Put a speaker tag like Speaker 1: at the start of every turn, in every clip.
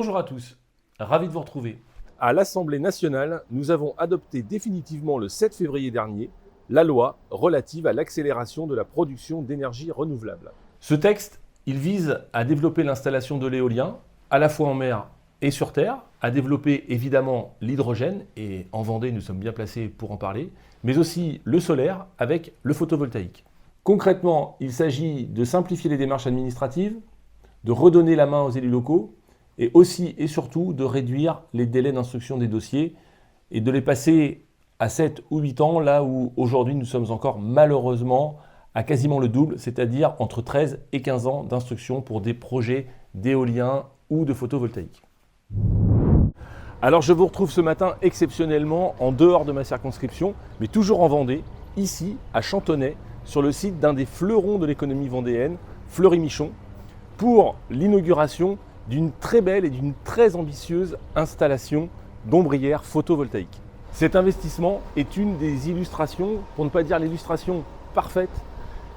Speaker 1: Bonjour à tous, ravi de vous retrouver.
Speaker 2: À l'Assemblée nationale, nous avons adopté définitivement le 7 février dernier la loi relative à l'accélération de la production d'énergie renouvelable.
Speaker 1: Ce texte, il vise à développer l'installation de l'éolien, à la fois en mer et sur terre, à développer évidemment l'hydrogène, et en Vendée nous sommes bien placés pour en parler, mais aussi le solaire avec le photovoltaïque. Concrètement, il s'agit de simplifier les démarches administratives, de redonner la main aux élus locaux, et aussi et surtout de réduire les délais d'instruction des dossiers et de les passer à 7 ou 8 ans, là où aujourd'hui nous sommes encore malheureusement à quasiment le double, c'est-à-dire entre 13 et 15 ans d'instruction pour des projets d'éolien ou de photovoltaïque.
Speaker 2: Alors je vous retrouve ce matin exceptionnellement en dehors de ma circonscription, mais toujours en Vendée, ici à Chantonnay, sur le site d'un des fleurons de l'économie vendéenne, Fleury-Michon, pour l'inauguration d'une très belle et d'une très ambitieuse installation d'ombrières photovoltaïques. Cet investissement est une des illustrations, pour ne pas dire l'illustration parfaite,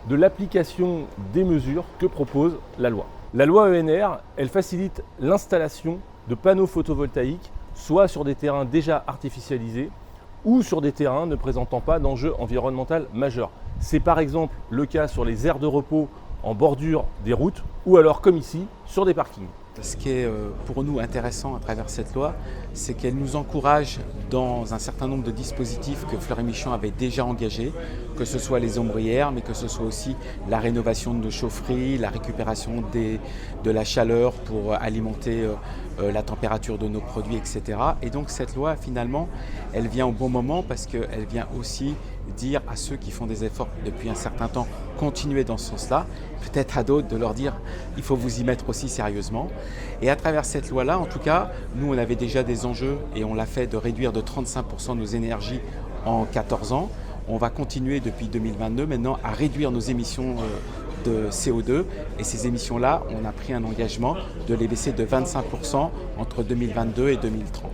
Speaker 2: de l'application des mesures que propose la loi. La loi ENR, elle facilite l'installation de panneaux photovoltaïques, soit sur des terrains déjà artificialisés ou sur des terrains ne présentant pas d'enjeu environnemental majeur. C'est par exemple le cas sur les aires de repos en bordure des routes ou alors comme ici sur des parkings.
Speaker 3: Ce qui est pour nous intéressant à travers cette loi, c'est qu'elle nous encourage dans un certain nombre de dispositifs que Fleury-Michon avait déjà engagés, que ce soit les ombrières, mais que ce soit aussi la rénovation de nos chaufferies, la récupération de la chaleur pour alimenter la température de nos produits, etc. Et donc cette loi, finalement, elle vient au bon moment parce qu'elle vient aussi dire à ceux qui font des efforts depuis un certain temps, continuer dans ce sens-là, peut-être à d'autres de leur dire il faut vous y mettre aussi sérieusement. Et à travers cette loi-là, en tout cas, nous on avait déjà des enjeux et on l'a fait de réduire de 35% nos énergies en 14 ans. On va continuer depuis 2022 maintenant à réduire nos émissions de CO2 et ces émissions-là, on a pris un engagement de les baisser de 25% entre 2022 et 2030.